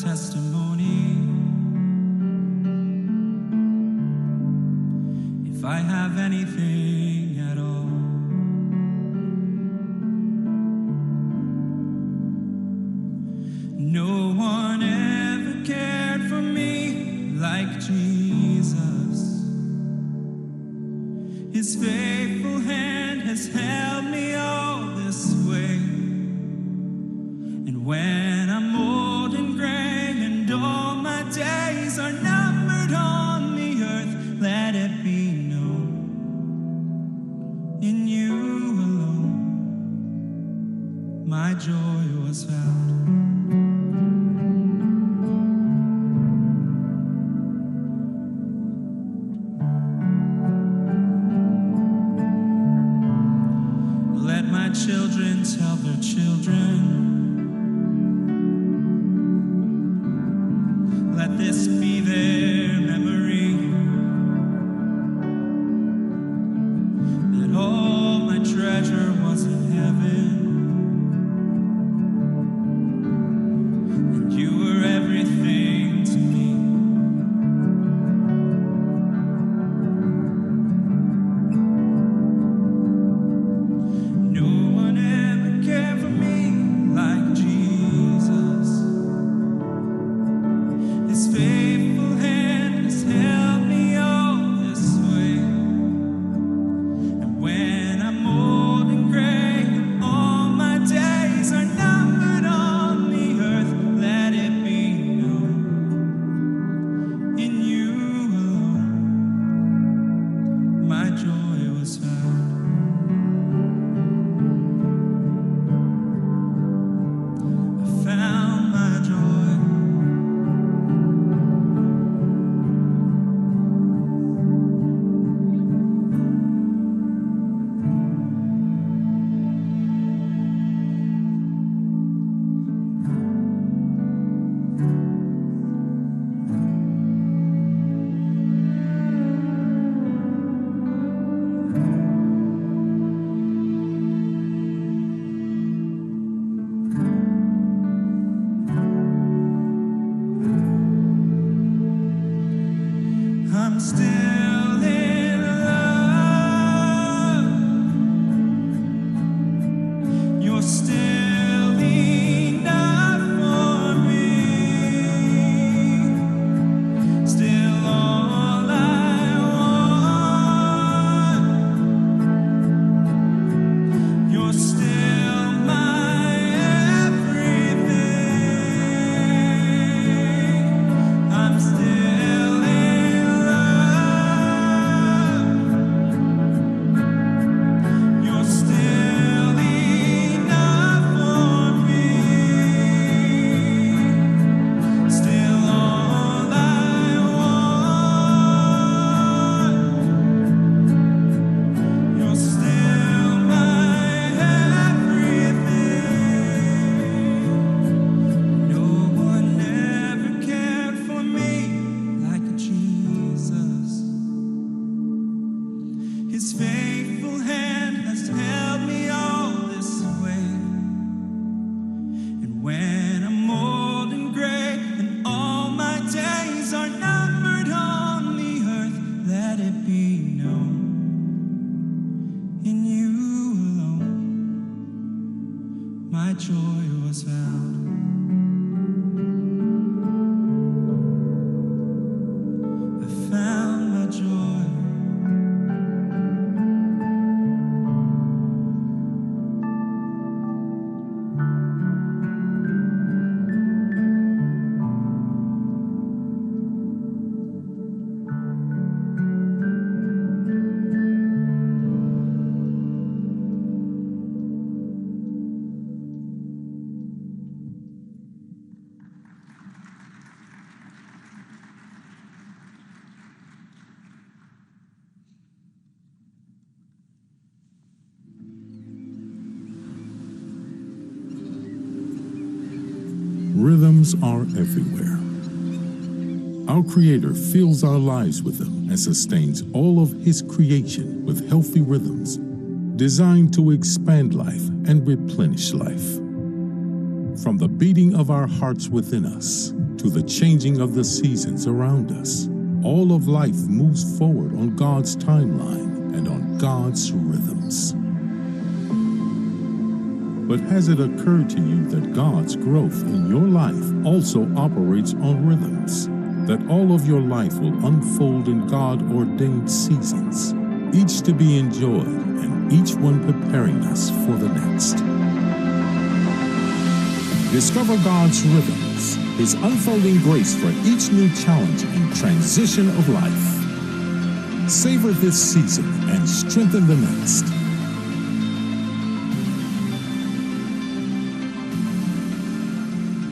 testimony. If I have anything at all, no one ever cared for me like Jesus. His faithful hand has held me all this way. And when I'm old and gray and all my days are numbered on the earth, let it be known in you alone my joy was found. Let my children tell their children, let this be their memory, that all my treasure was in heaven, and you were everything to me. No one ever cared for me like Jesus. His faithful hand has held me all this way. And when I'm old and gray and all my days are numbered on the earth, let it be known in you alone my joy was found. I found my joy. I'm still in love. You're still enough for me. Still all I want. You're still my everything. I'm still in love. You're still enough for me. Still all I want. You're still my everything. No one ever cared for me like Jesus. His faithful hand has held me all this way. And when I'm old and gray and all my days are numbered on the earth, let it be known in you alone my joy was found. I found my joy. Rhythms are everywhere. Our Creator fills our lives with them and sustains all of His creation with healthy rhythms designed to expand life and replenish life. From the beating of our hearts within us to the changing of the seasons around us. All of life moves forward on God's timeline and on God's rhythms. But has it occurred to you that God's growth in your life also operates on rhythms? That all of your life will unfold in God-ordained seasons, each to be enjoyed and each one preparing us for the next. Discover God's rhythms, His unfolding grace for each new challenge and transition of life. Savor this season and strengthen the next.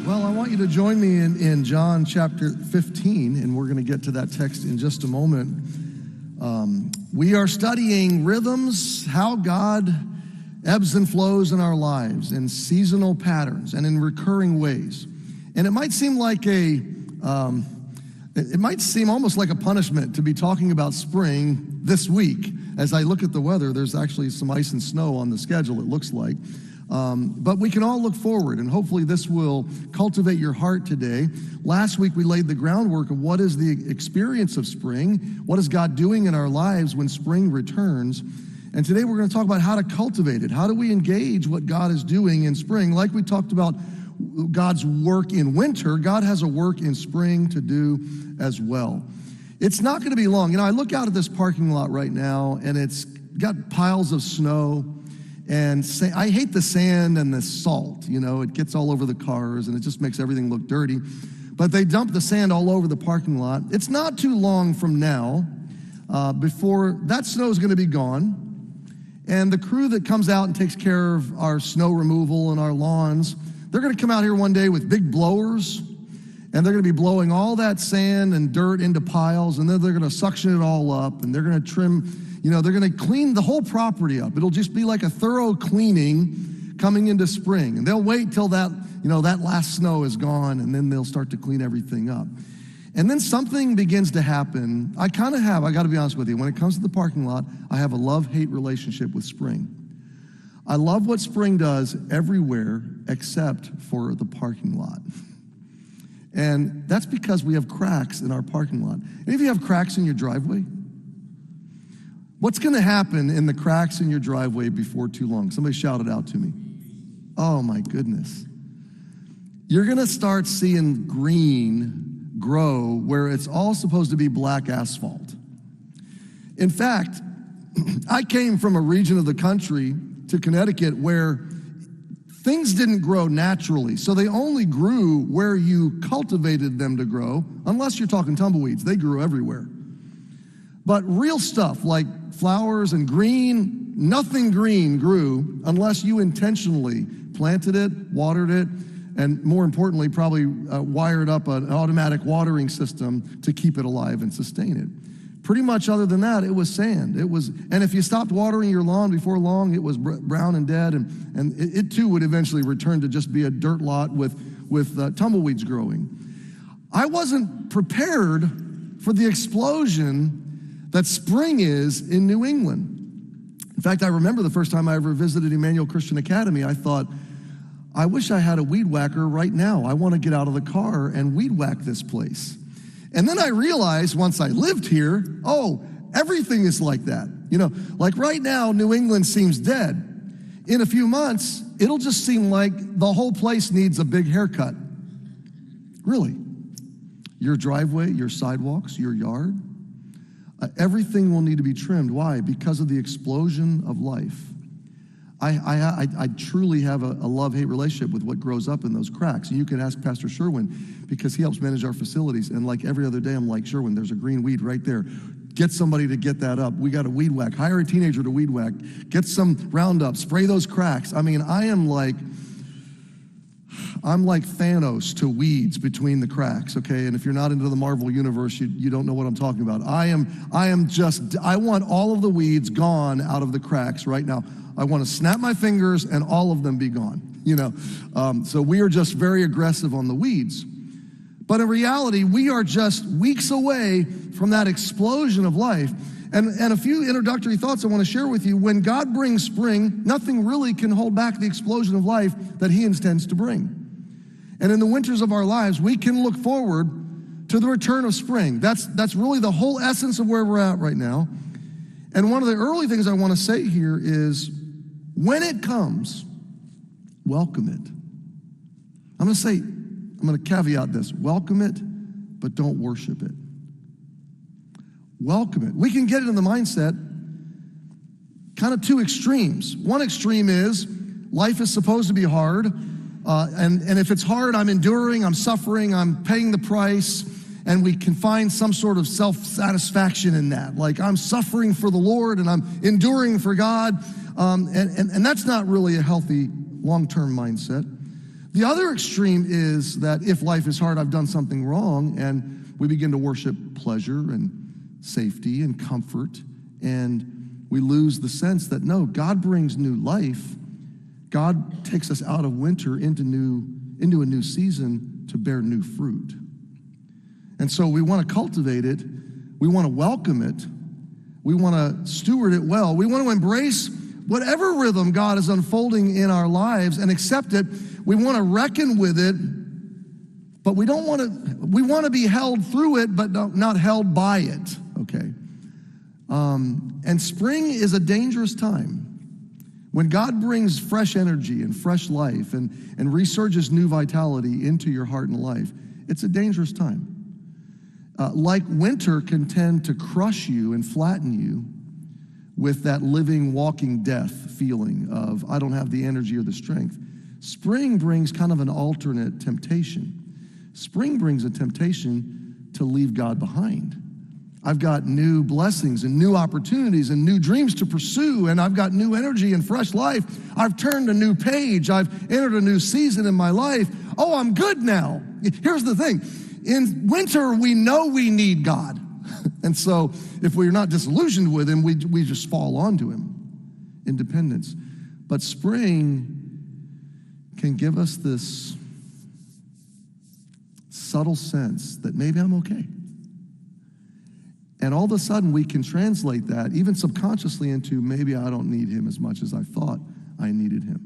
Well, I want you to join me in John chapter 15, and we're going to get to that text in just a moment. We are studying rhythms, how God ebbs and flows in our lives, in seasonal patterns and in recurring ways. And it might seem like almost like a punishment to be talking about spring this week. As I look at the weather, there's actually some ice and snow on the schedule, it looks like. But we can all look forward, and hopefully this will cultivate your heart today. Last week we laid the groundwork of what is the experience of spring, what is God doing in our lives when spring returns. And today we're going to talk about how to cultivate it. How do we engage what God is doing in spring? Like we talked about God's work in winter, God has a work in spring to do as well. It's not going to be long. I look out at this parking lot right now, and it's got piles of snow. And I hate the sand and the salt. It gets all over the cars, and it just makes everything look dirty. But they dump the sand all over the parking lot. It's not too long from now before that snow is going to be gone. And the crew that comes out and takes care of our snow removal and our lawns, they're going to come out here one day with big blowers, and they're going to be blowing all that sand and dirt into piles, and then they're going to suction it all up, and they're going to trim, they're going to clean the whole property up. It'll just be like a thorough cleaning coming into spring. And they'll wait till that last snow is gone, and then they'll start to clean everything up. And then something begins to happen. I got to be honest with you, when it comes to the parking lot, I have a love-hate relationship with spring. I love what spring does everywhere except for the parking lot. And that's because we have cracks in our parking lot. Any of you have cracks in your driveway? What's going to happen in the cracks in your driveway before too long? Somebody shout it out to me. Oh my goodness. You're going to start seeing green grow where it's all supposed to be black asphalt. In fact, I came from a region of the country to Connecticut where things didn't grow naturally. So they only grew where you cultivated them to grow, unless you're talking tumbleweeds. They grew everywhere. But real stuff like flowers and green, nothing green grew unless you intentionally planted it, watered it, and more importantly, probably wired up an automatic watering system to keep it alive and sustain it. Pretty much other than that, it was sand. And if you stopped watering your lawn before long, it was brown and dead, and it too would eventually return to just be a dirt lot with tumbleweeds growing. I wasn't prepared for the explosion that spring is in New England. In fact, I remember the first time I ever visited Emmanuel Christian Academy, I thought, I wish I had a weed whacker right now. I want to get out of the car and weed whack this place. And then I realized once I lived here, everything is like that. Like right now, New England seems dead. In a few months, it'll just seem like the whole place needs a big haircut. Really. Your driveway, your sidewalks, your yard, everything will need to be trimmed. Why? Because of the explosion of life. I truly have a love-hate relationship with what grows up in those cracks. And you can ask Pastor Sherwin because he helps manage our facilities. And like every other day, I'm like, Sherwin, there's a green weed right there. Get somebody to get that up. We got a weed whack. Hire a teenager to weed whack. Get some Roundup. Spray those cracks. I mean, I'm like Thanos to weeds between the cracks, okay? And if you're not into the Marvel universe, you don't know what I'm talking about. I want all of the weeds gone out of the cracks right now. I want to snap my fingers and all of them be gone, So we are just very aggressive on the weeds. But in reality, we are just weeks away from that explosion of life. And a few introductory thoughts I want to share with you. When God brings spring, nothing really can hold back the explosion of life that he intends to bring. And in the winters of our lives, we can look forward to the return of spring. That's really the whole essence of where we're at right now. And one of the early things I want to say here is, when it comes, welcome it. I'm going to caveat this. Welcome it, but don't worship it. Welcome it. We can get it in the mindset, kind of two extremes. One extreme is, life is supposed to be hard, and if it's hard, I'm enduring, I'm suffering, I'm paying the price, and we can find some sort of self-satisfaction in that. Like, I'm suffering for the Lord, and I'm enduring for God, and that's not really a healthy long-term mindset. The other extreme is that if life is hard, I've done something wrong, and we begin to worship pleasure and safety and comfort, and we lose the sense that, no, God brings new life. God takes us out of winter into a new season to bear new fruit. And so we want to cultivate it. We want to welcome it. We want to steward it well. We want to embrace whatever rhythm God is unfolding in our lives and accept it. We want to reckon with it, but we want to be held through it, but not held by it, okay? And spring is a dangerous time. When God brings fresh energy and fresh life and resurges new vitality into your heart and life, it's a dangerous time. Like winter can tend to crush you and flatten you with that living, walking death feeling of, I don't have the energy or the strength. Spring brings kind of an alternate temptation. Spring brings a temptation to leave God behind. I've got new blessings and new opportunities and new dreams to pursue, and I've got new energy and fresh life. I've turned a new page. I've entered a new season in my life. Oh, I'm good now. Here's the thing. In winter, we know we need God. And so if we're not disillusioned with him, we just fall onto him. Independence. But spring can give us this subtle sense that maybe I'm okay. And all of a sudden, we can translate that, even subconsciously, into maybe I don't need him as much as I thought I needed him.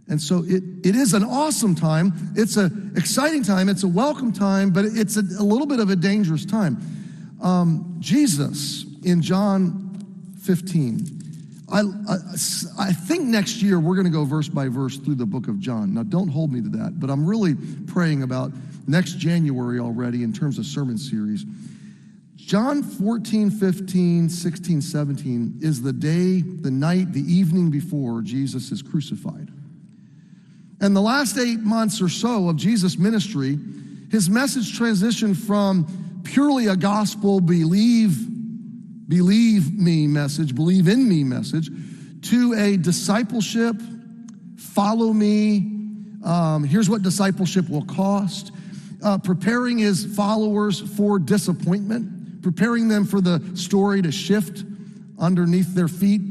And so it is an awesome time. It's an exciting time. It's a welcome time, but it's a little bit of a dangerous time. Jesus, in John 15, I think next year we're going to go verse by verse through the book of John. Now, don't hold me to that, but I'm really praying about next January already in terms of sermon series. John 14, 15, 16, 17 is the day, the night, the evening before Jesus is crucified. And the last 8 months or so of Jesus' ministry, his message transitioned from purely a gospel, believe me message, believe in me message, to a discipleship, follow me, here's what discipleship will cost, preparing his followers for disappointment, preparing them for the story to shift underneath their feet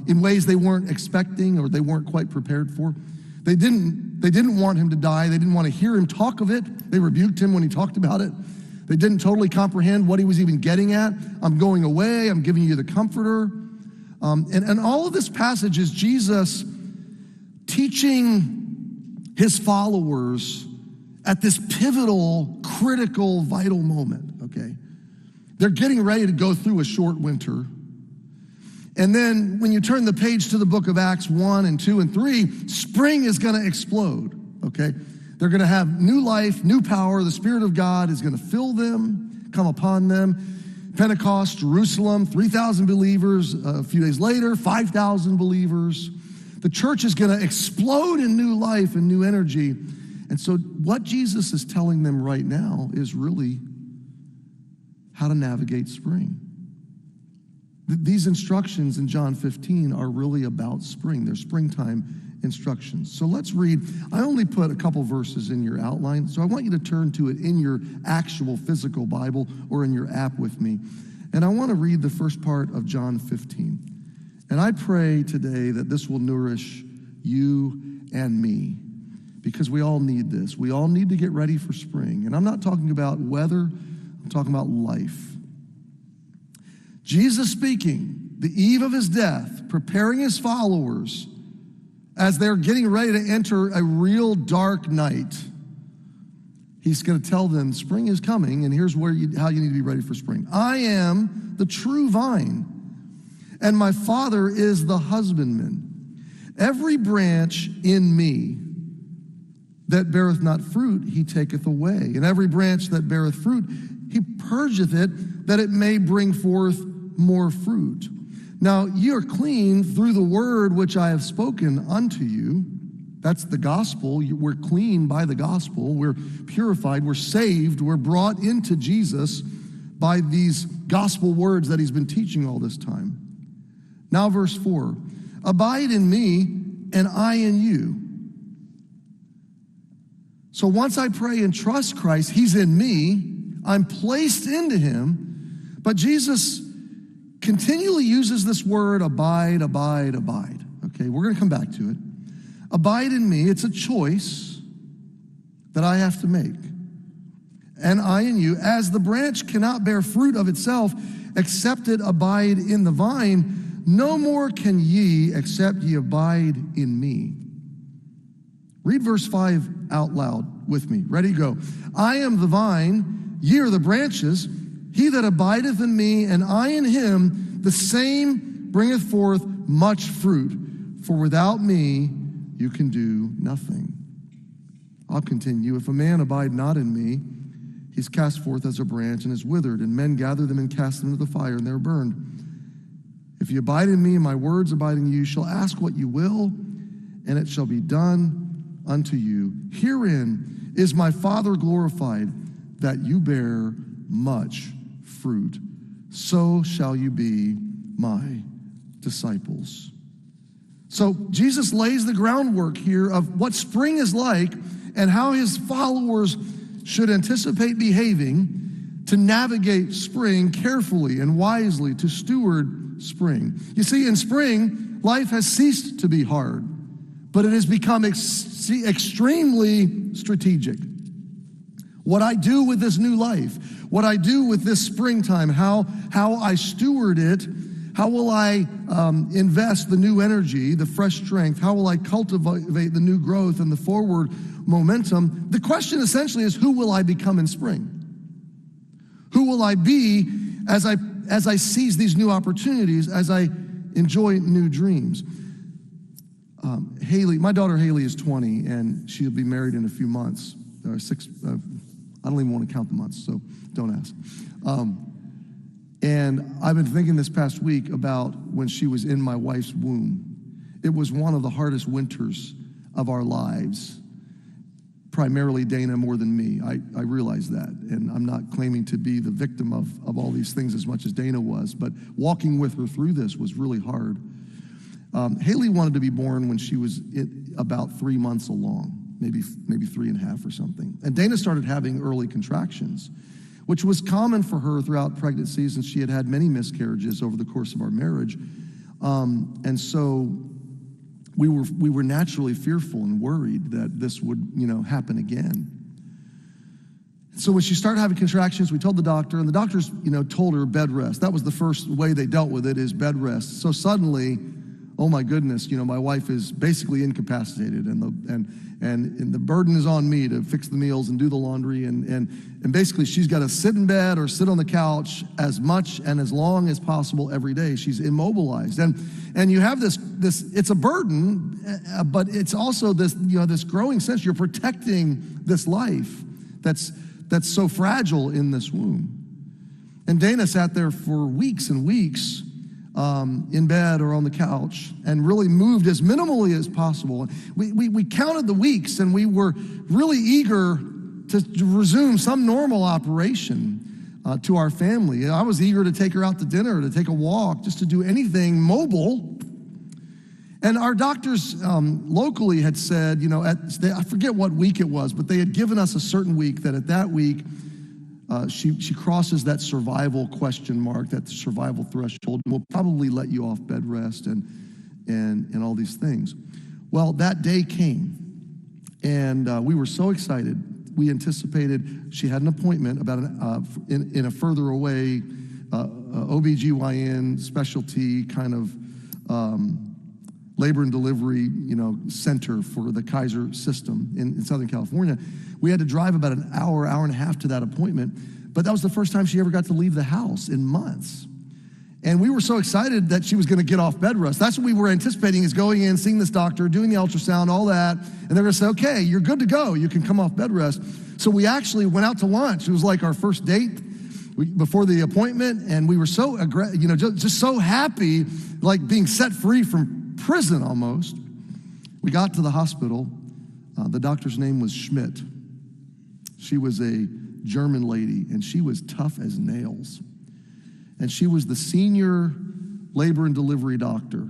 in ways they weren't expecting or they weren't quite prepared for. They didn't want him to die. They didn't want to hear him talk of it. They rebuked him when he talked about it. They didn't totally comprehend what he was even getting at. I'm going away. I'm giving you the comforter. And all of this passage is Jesus teaching his followers at this pivotal, critical, vital moment, okay? They're getting ready to go through a short winter. And then when you turn the page to the book of Acts 1 and 2 and 3, spring is going to explode, okay? They're going to have new life, new power. The Spirit of God is going to fill them, come upon them. Pentecost, Jerusalem, 3,000 believers. A few days later, 5,000 believers. The church is going to explode in new life and new energy. And so what Jesus is telling them right now is really how to navigate spring. These instructions in John 15 are really about spring. They're springtime instructions. So let's read. I only put a couple verses in your outline, so I want you to turn to it in your actual physical Bible or in your app with me. And I want to read the first part of John 15. And I pray today that this will nourish you and me, because we all need this. We all need to get ready for spring. And I'm not talking about weather, I'm talking about life. Jesus speaking, the eve of his death, preparing his followers as they're getting ready to enter a real dark night, he's going to tell them, spring is coming, and here's how you need to be ready for spring. I am the true vine, and my Father is the husbandman. Every branch in me that beareth not fruit, he taketh away. And every branch that beareth fruit, he purgeth it, that it may bring forth more fruit. Now ye are clean through the word which I have spoken unto you. That's the gospel. We're clean by the gospel. We're purified. We're saved. We're brought into Jesus by these gospel words that he's been teaching all this time. Now verse 4, abide in me and I in you. So once I pray and trust Christ, he's in me, I'm placed into him, but Jesus continually uses this word, abide, abide, abide. Okay, we're going to come back to it. Abide in me, it's a choice that I have to make. And I in you, as the branch cannot bear fruit of itself, except it abide in the vine, no more can ye, except ye abide in me. Read verse 5 out loud with me. Ready, go. I am the vine, ye are the branches. He that abideth in me, and I in him, the same bringeth forth much fruit. For without me, you can do nothing. I'll continue. If a man abide not in me, he's cast forth as a branch and is withered, and men gather them and cast them into the fire, and they're burned. If you abide in me, and my words abide in you, you shall ask what you will, and it shall be done unto you. Herein is my Father glorified, that you bear much fruit. So shall you be my disciples. So Jesus lays the groundwork here of what spring is like and how his followers should anticipate behaving to navigate spring carefully and wisely, to steward spring. You see, in spring, life has ceased to be hard, but it has become extremely strategic. What I do with this new life, what I do with this springtime, how I steward it, how will I invest the new energy, the fresh strength? How will I cultivate the new growth and the forward momentum? The question essentially is, who will I become in spring? Who will I be as I seize these new opportunities, as I enjoy new dreams? Haley, my daughter Haley is 20, and she'll be married in a few months. I don't even want to count the months, so don't ask. And I've been thinking this past week about when she was in my wife's womb. It was one of the hardest winters of our lives, primarily Dana more than me. I realize that, and I'm not claiming to be the victim of all these things as much as Dana was, but walking with her through this was really hard. Haley wanted to be born when she was about 3 months along, maybe 3.5 or something. And Dana started having early contractions, which was common for her throughout pregnancy, since she had had many miscarriages over the course of our marriage. And so we were naturally fearful and worried that this would, happen again. So when she started having contractions, we told the doctor, and the doctors, told her bed rest. That was the first way they dealt with it, is bed rest. So suddenly, oh my goodness, my wife is basically incapacitated, and the burden is on me to fix the meals and do the laundry, and basically she's got to sit in bed or sit on the couch as much and as long as possible every day. She's immobilized, and you have this it's a burden, but it's also this growing sense you're protecting this life that's so fragile in this womb. And Dana sat there for weeks and weeks, in bed or on the couch, and really moved as minimally as possible. We counted the weeks, and we were really eager to resume some normal operation to our family. I was eager to take her out to dinner, to take a walk, just to do anything mobile. And our doctors locally had said, I forget what week it was, but they had given us a certain week, that at that week, she crosses that survival question mark, that survival threshold, and will probably let you off bed rest and all these things. Well, that day came, and we were so excited. We anticipated she had an appointment about in a further away OBGYN specialty kind of labor and delivery, center for the Kaiser system in Southern California. We had to drive about an hour and a half to that appointment, but that was the first time she ever got to leave the house in months. And we were so excited that she was going to get off bed rest. That's what we were anticipating, is going in, seeing this doctor, doing the ultrasound, all that, and they're going to say, okay, you're good to go. You can come off bed rest. So we actually went out to lunch. It was like our first date before the appointment, and we were so just so happy, like being set free from prison almost. We got to the hospital. The doctor's name was Schmidt. She was a German lady, and she was tough as nails. And she was the senior labor and delivery doctor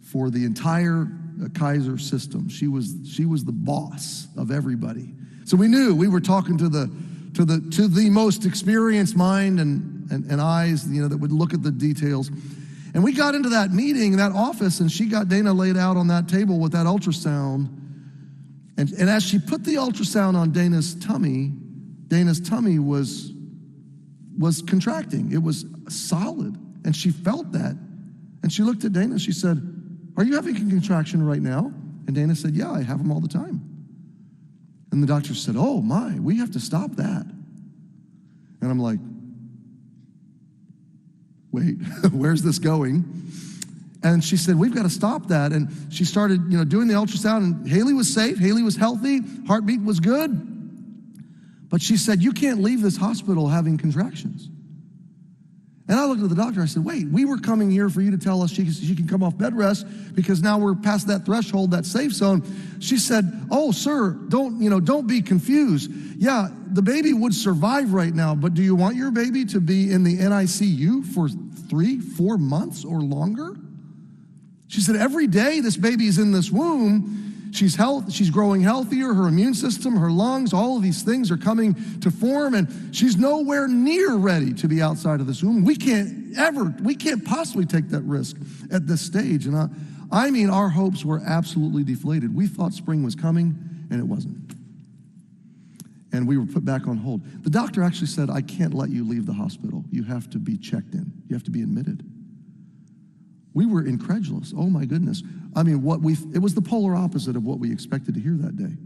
for the entire Kaiser system. She was the boss of everybody. So we knew we were talking to the most experienced mind and eyes, that would look at the details. And we got into that meeting, that office, and she got Dana laid out on that table with that ultrasound. And as she put the ultrasound on Dana's tummy was contracting. It was solid, and she felt that. And she looked at Dana, and she said, "Are you having a contraction right now?" And Dana said, "Yeah, I have them all the time." And the doctor said, "Oh my, we have to stop that." And I'm like, wait, where's this going? And she said, "We've got to stop that." And she started, doing the ultrasound, and Haley was safe. Haley was healthy. Heartbeat was good. But she said, "You can't leave this hospital having contractions." And I looked at the doctor. I said, "Wait, we were coming here for you to tell us she can come off bed rest because now we're past that threshold, that safe zone." She said, "Oh, sir, don't be confused. Yeah, the baby would survive right now, but do you want your baby to be in the NICU for 3-4 months or longer?" She said, "Every day this baby is in this womb, she's growing healthier, her immune system, her lungs, all of these things are coming to form, and she's nowhere near ready to be outside of this womb. We can't possibly take that risk at this stage." And our hopes were absolutely deflated. We thought spring was coming, and it wasn't. And we were put back on hold. The doctor actually said, "I can't let you leave the hospital. You have to be checked in. You have to be admitted." We were incredulous. Oh my goodness. It was the polar opposite of what we expected to hear that day.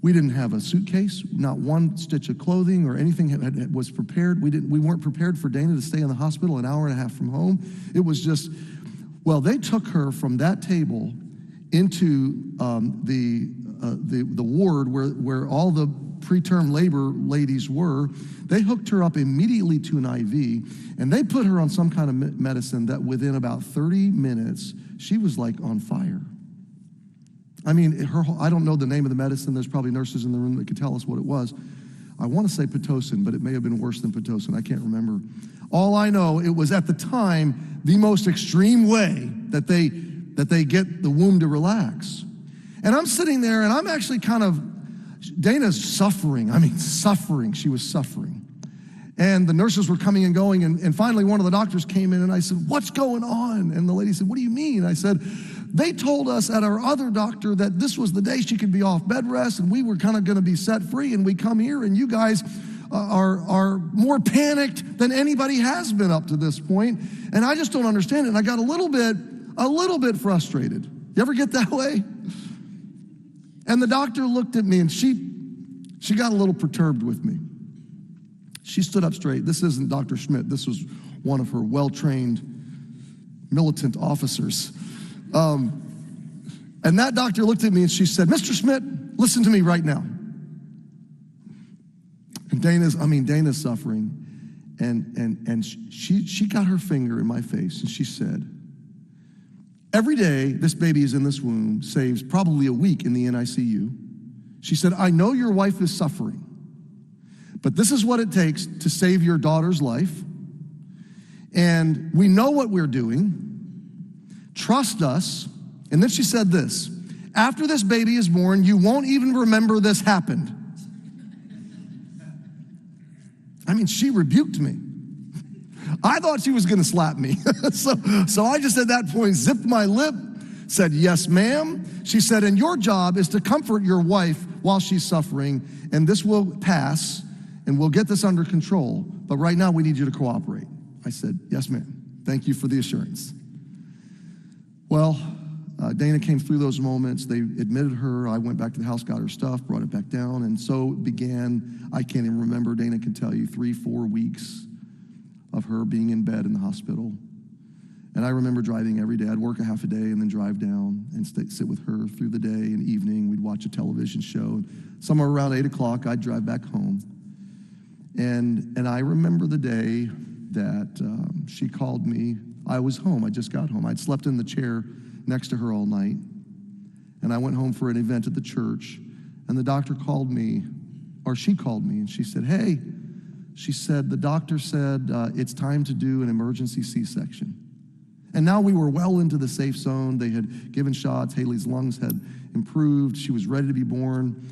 We didn't have a suitcase, not one stitch of clothing or anything was prepared. We weren't prepared for Dana to stay in the hospital an hour and a half from home. It was just, they took her from that table into the ward where all the preterm labor ladies were. They hooked her up immediately to an IV, and they put her on some kind of medicine that within about 30 minutes, she was like on fire. I don't know the name of the medicine. There's probably nurses in the room that could tell us what it was. I want to say Pitocin, but it may have been worse than Pitocin. I can't remember. All I know, it was at the time the most extreme way that they get the womb to relax. And I'm sitting there, and I'm actually Dana's suffering. Suffering. She was suffering. And the nurses were coming and going, and finally one of the doctors came in, and I said, "What's going on?" And the lady said, "What do you mean?" I said, "They told us at our other doctor that this was the day she could be off bed rest, and we were kind of going to be set free, and we come here, and you guys are more panicked than anybody has been up to this point, and I just don't understand it." And I got a little bit frustrated. You ever get that way? And the doctor looked at me, and she got a little perturbed with me. She stood up straight. This isn't Dr. Schmidt. This was one of her well-trained militant officers. And that doctor looked at me, and she said, "Mr. Schmidt, listen to me right now." And Dana's suffering. And she got her finger in my face, and she said, "Every day this baby is in this womb saves probably a week in the NICU." She said, "I know your wife is suffering, but this is what it takes to save your daughter's life. And we know what we're doing. Trust us." And then she said this, "After this baby is born, you won't even remember this happened." She rebuked me. I thought she was going to slap me. So I just at that point zipped my lip, said, "Yes, ma'am." She said, "And your job is to comfort your wife while she's suffering, and this will pass, and we'll get this under control. But right now, we need you to cooperate." I said, "Yes, ma'am. Thank you for the assurance." Well, Dana came through those moments. They admitted her. I went back to the house, got her stuff, brought it back down. And so it began, I can't even remember, Dana can tell you, 3-4 weeks of her being in bed in the hospital. And I remember driving every day. I'd work a half a day and then drive down and sit with her through the day and evening. We'd watch a television show. Somewhere around 8 o'clock, I'd drive back home. And I remember the day that she called me. I was home. I just got home. I'd slept in the chair next to her all night. And I went home for an event at the church. And the doctor called me, or she called me, and she said, hey, she said, the doctor said it's time to do an emergency C-section. And now we were well into the safe zone. They had given shots. Haley's lungs had improved. She was ready to be born.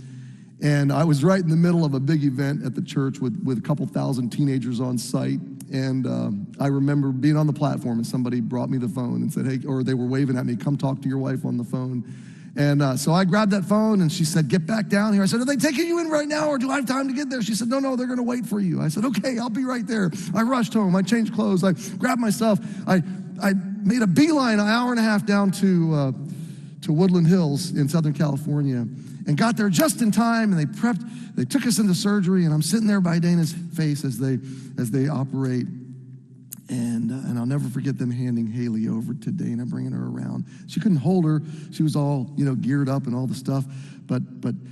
And I was right in the middle of a big event at the church with a couple thousand teenagers on site. And I remember being on the platform and somebody brought me the phone and said, hey, or they were waving at me, come talk to your wife on the phone. And so I grabbed that phone and she said, get back down here. I said, are they taking you in right now or do I have time to get there? She said, no, they're gonna wait for you. I said, okay, I'll be right there. I rushed home, I changed clothes, I grabbed my stuff. I made a beeline an hour and a half down to Woodland Hills in Southern California and got there just in time, and they took us into surgery, and I'm sitting there by Dana's face as they operate. And I'll never forget them handing Haley over to Dana, bringing her around. She couldn't hold her. She was all, geared up and all the stuff, but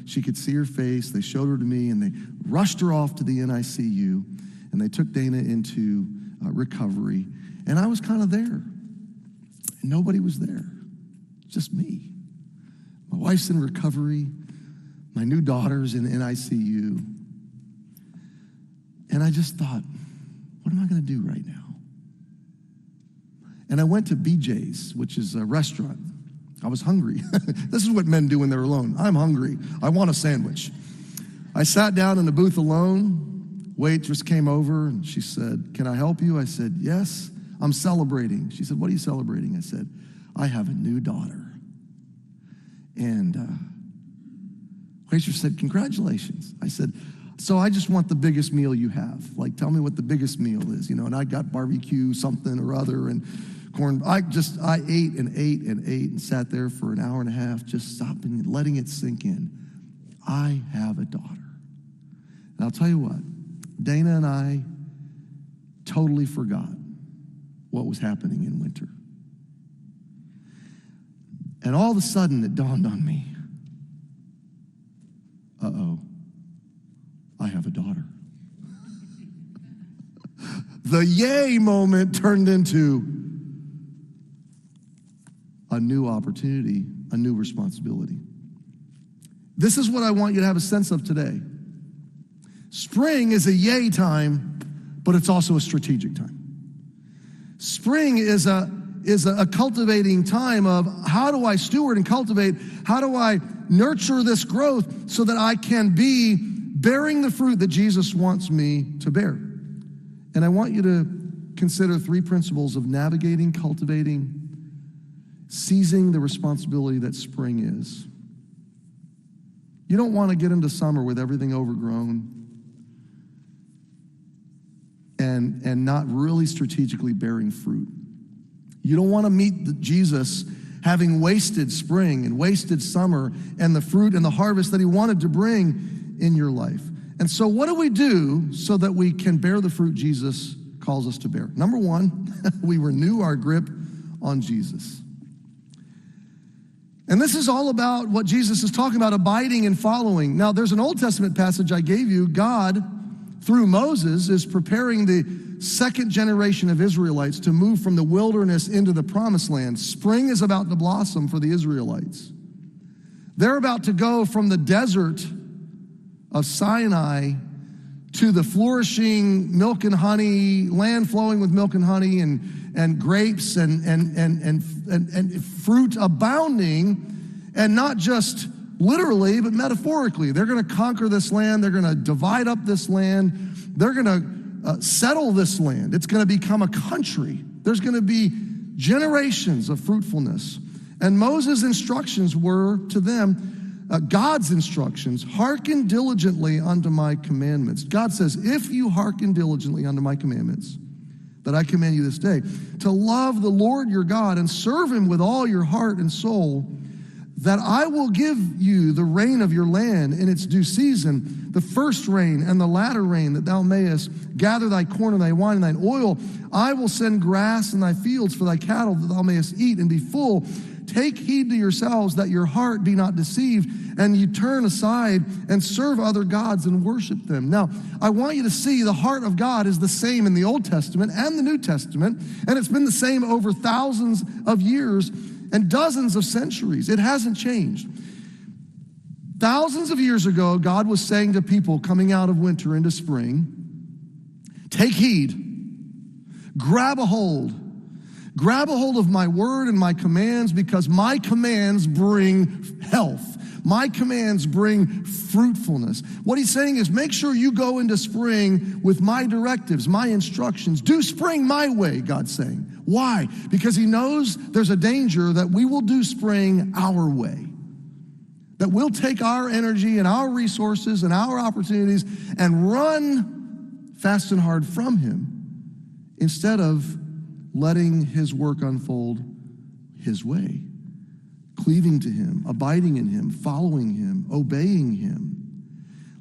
she could see her face. They showed her to me, and they rushed her off to the NICU, and they took Dana into recovery. And I was kind of there, and nobody was there, just me. My wife's in recovery. My new daughter's in NICU. And I just thought, what am I going to do right now? And I went to BJ's, which is a restaurant. I was hungry. This is what men do when they're alone. I'm hungry. I want a sandwich. I sat down in the booth alone. Waitress came over and she said, can I help you? I said, yes, I'm celebrating. She said, what are you celebrating? I said, I have a new daughter. And waitress said, congratulations. I said, so I just want the biggest meal you have. Like, tell me what the biggest meal is, and I got barbecue something or other and corn. I ate and ate and ate and sat there for an hour and a half, just stopping and letting it sink in. I have a daughter. And I'll tell you what, Dana and I totally forgot what was happening in winter. And all of a sudden it dawned on me, uh-oh, I have a daughter. The yay moment turned into a new opportunity, a new responsibility. This is what I want you to have a sense of today. Spring is a yay time, but it's also a strategic time. Spring is a cultivating time of how do I steward and cultivate, how do I nurture this growth so that I can be bearing the fruit that Jesus wants me to bear. And I want you to consider 3 principles of navigating, cultivating, seizing the responsibility that spring is. You don't want to get into summer with everything overgrown and not really strategically bearing fruit. You don't want to meet Jesus having wasted spring and wasted summer and the fruit and the harvest that he wanted to bring in your life. And so what do we do so that we can bear the fruit Jesus calls us to bear? Number 1, we renew our grip on Jesus. And this is all about what Jesus is talking about, abiding and following. Now, there's an Old Testament passage I gave you. God, through Moses, is preparing the second generation of Israelites to move from the wilderness into the promised land. Spring is about to blossom for the Israelites. They're about to go from the desert of Sinai to the flourishing milk and honey, land flowing with milk and honey and grapes and fruit abounding, and not just literally, but metaphorically. They're going to conquer this land. They're going to divide up this land. They're going to settle this land. It's going to become a country. There's going to be generations of fruitfulness. And Moses' instructions were to them, God's instructions, hearken diligently unto my commandments. God says, if you hearken diligently unto my commandments, that I command you this day, to love the Lord your God and serve him with all your heart and soul, that I will give you the rain of your land in its due season, the first rain and the latter rain, that thou mayest gather thy corn and thy wine and thine oil. I will send grass in thy fields for thy cattle, that thou mayest eat and be full. Take heed to yourselves that your heart be not deceived, and you turn aside and serve other gods and worship them. Now, I want you to see the heart of God is the same in the Old Testament and the New Testament, and it's been the same over thousands of years and dozens of centuries. It hasn't changed. Thousands of years ago, God was saying to people coming out of winter into spring, take heed, grab a hold of my word and my commands, because my commands bring health. My commands bring fruitfulness. What he's saying is, make sure you go into spring with my directives, my instructions. Do spring my way, God's saying. Why? Because he knows there's a danger that we will do spring our way. That we'll take our energy and our resources and our opportunities and run fast and hard from him instead of letting his work unfold his way, cleaving to him, abiding in him, following him, obeying him.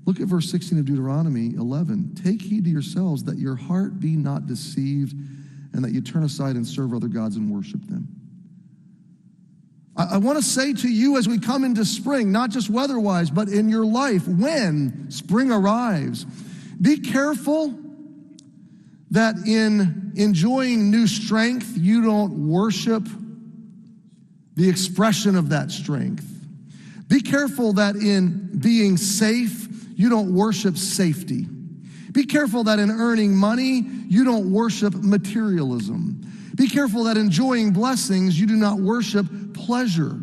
Look at verse 16 of Deuteronomy 11. Take heed to yourselves that your heart be not deceived, and that you turn aside and serve other gods and worship them. I want to say to you as we come into spring, not just weather-wise, but in your life, when spring arrives, be careful that in enjoying new strength, you don't worship the expression of that strength. Be careful that in being safe, you don't worship safety. Be careful that in earning money, you don't worship materialism. Be careful that enjoying blessings, you do not worship pleasure.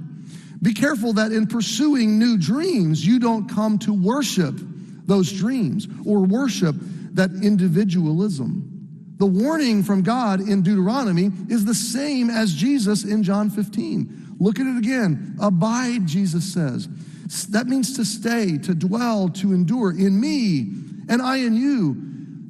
Be careful that in pursuing new dreams, you don't come to worship those dreams or worship that individualism. The warning from God in Deuteronomy is the same as Jesus in John 15. Look at it again. Abide, Jesus says. That means to stay, to dwell, to endure in me and I in you.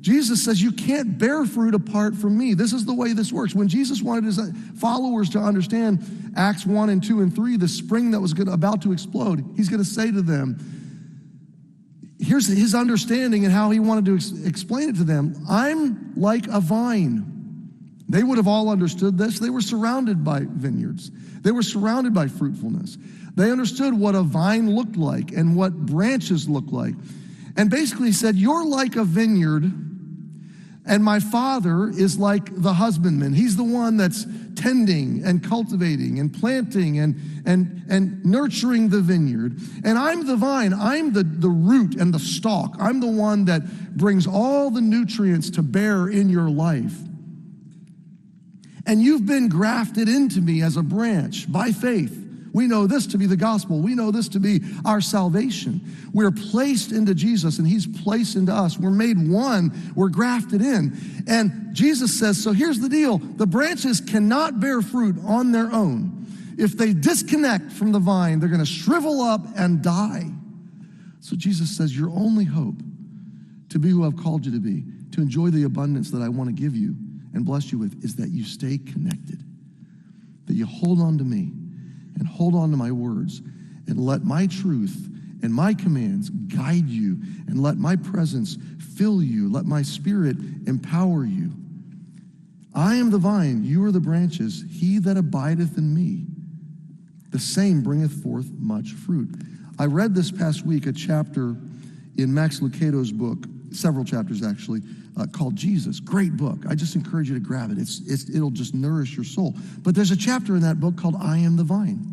Jesus says you can't bear fruit apart from me. This is the way this works. When Jesus wanted his followers to understand Acts 1 and 2 and 3, the spring that was about to explode, he's going to say to them, here's his understanding and how he wanted to explain it to them. I'm like a vine. They would have all understood this. They were surrounded by vineyards. They were surrounded by fruitfulness. They understood what a vine looked like and what branches looked like. And basically said, you're like a vineyard, and my Father is like the husbandman. He's the one that's tending and cultivating and planting and nurturing the vineyard. And I'm the vine. I'm the root and the stalk. I'm the one that brings all the nutrients to bear in your life. And you've been grafted into me as a branch by faith. We know this to be the gospel. We know this to be our salvation. We're placed into Jesus, and he's placed into us. We're made one. We're grafted in. And Jesus says, so here's the deal. The branches cannot bear fruit on their own. If they disconnect from the vine, they're going to shrivel up and die. So Jesus says, your only hope to be who I've called you to be, to enjoy the abundance that I want to give you and bless you with, is that you stay connected, that you hold on to me and hold on to my words and let my truth and my commands guide you, and let my presence fill you, let my spirit empower you. I am the vine, you are the branches. He that abideth in me, the same bringeth forth much fruit. I read this past week a chapter in Max Lucado's book, several chapters actually, called Jesus. Great book. I just encourage you to grab it. It'll just nourish your soul. But there's a chapter in that book called I Am the Vine.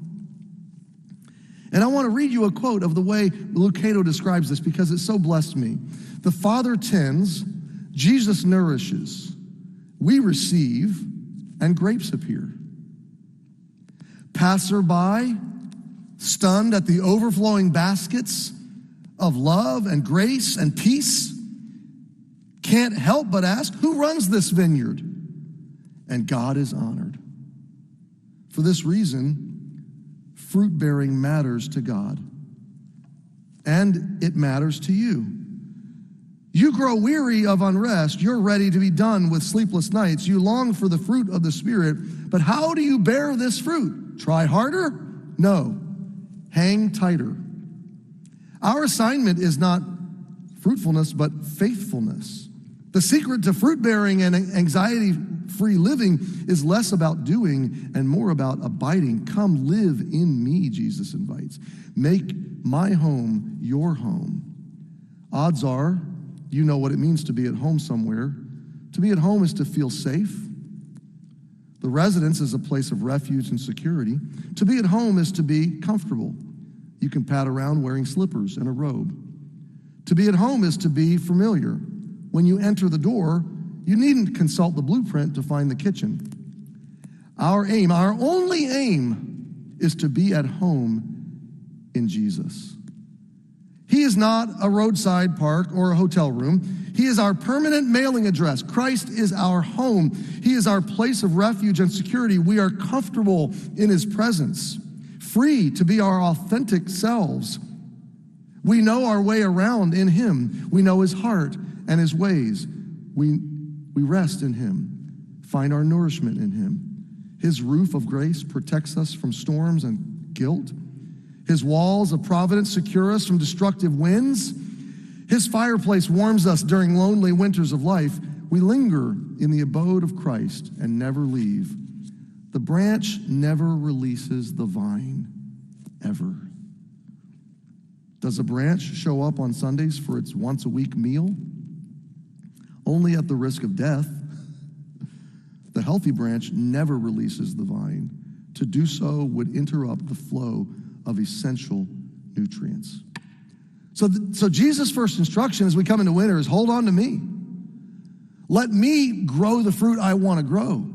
And I want to read you a quote of the way Lucado describes this, because it so blessed me. The Father tends, Jesus nourishes, we receive, and grapes appear. Passerby, stunned at the overflowing baskets of love and grace and peace, can't help but ask, who runs this vineyard? And God is honored. For this reason, fruit bearing matters to God, and it matters to you. You grow weary of unrest. You're ready to be done with sleepless nights. You long for the fruit of the Spirit. But how do you bear this fruit? Try harder? No. Hang tighter. Our assignment is not fruitfulness, but faithfulness. The secret to fruit-bearing and anxiety-free living is less about doing and more about abiding. Come live in me, Jesus invites. Make my home your home. Odds are, you know what it means to be at home somewhere. To be at home is to feel safe. The residence is a place of refuge and security. To be at home is to be comfortable. You can pat around wearing slippers and a robe. To be at home is to be familiar. When you enter the door, you needn't consult the blueprint to find the kitchen. Our aim, our only aim, is to be at home in Jesus. He is not a roadside park or a hotel room. He is our permanent mailing address. Christ is our home. He is our place of refuge and security. We are comfortable in his presence, free to be our authentic selves. We know our way around in him. We know his heart and his ways. We rest in him, find our nourishment in him. His roof of grace protects us from storms and guilt. His walls of providence secure us from destructive winds. His fireplace warms us during lonely winters of life. We linger in the abode of Christ and never leave. The branch never releases the vine, ever. Does a branch show up on Sundays for its once-a-week meal? Only at the risk of death. The healthy branch never releases the vine. To do so would interrupt the flow of essential nutrients. So Jesus' first instruction as we come into winter is hold on to me. Let me grow the fruit I want to grow.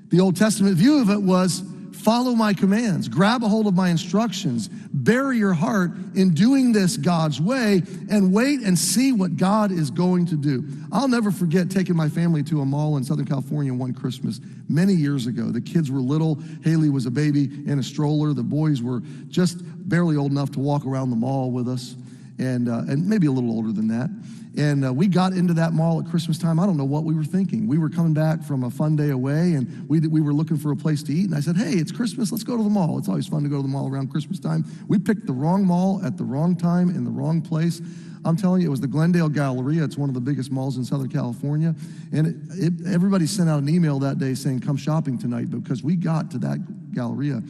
The Old Testament view of it was follow my commands, grab a hold of my instructions, bury your heart in doing this God's way, and wait and see what God is going to do. I'll never forget taking my family to a mall in Southern California one Christmas many years ago. The kids were little. Haley was a baby in a stroller. The boys were just barely old enough to walk around the mall with us, and maybe a little older than that. And we got into that mall at Christmas time. I don't know what we were thinking. We were coming back from a fun day away, and we were looking for a place to eat. And I said, hey, it's Christmas. Let's go to the mall. It's always fun to go to the mall around Christmas time. We picked the wrong mall at the wrong time in the wrong place. I'm telling you, it was the Glendale Galleria. It's one of the biggest malls in Southern California. And everybody sent out an email that day saying, come shopping tonight, because we got to that Galleria,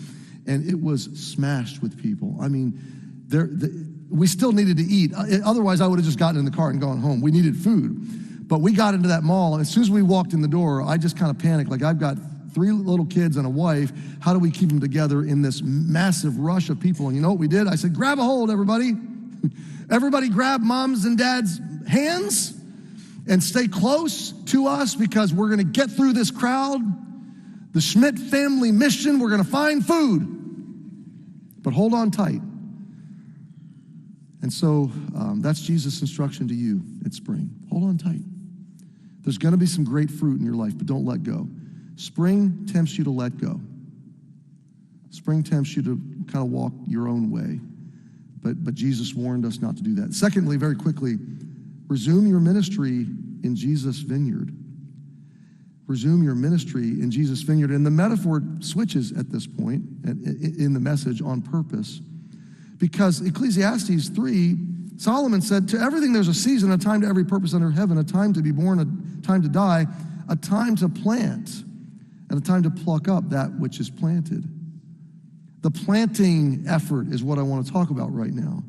and it was smashed with people. I mean, we still needed to eat. Otherwise, I would have just gotten in the car and gone home. We needed food. But we got into that mall, and as soon as we walked in the door, I just kind of panicked. Like, I've got 3 little kids and a wife. How do we keep them together in this massive rush of people? And you know what we did? I said, grab a hold, everybody. Everybody grab mom's and dad's hands and stay close to us, because we're going to get through this crowd. The Schmidt family mission, we're going to find food. But hold on tight. And so that's Jesus' instruction to you at spring. Hold on tight. There's going to be some great fruit in your life, but don't let go. Spring tempts you to let go. Spring tempts you to kind of walk your own way. But Jesus warned us not to do that. Secondly, very quickly, resume your ministry in Jesus' vineyard. Resume your ministry in Jesus' vineyard. And the metaphor switches at this point in the message on purpose. Because Ecclesiastes 3, Solomon said, to everything there's a season, a time to every purpose under heaven, a time to be born, a time to die, a time to plant, and a time to pluck up that which is planted. The planting effort is what I want to talk about right now.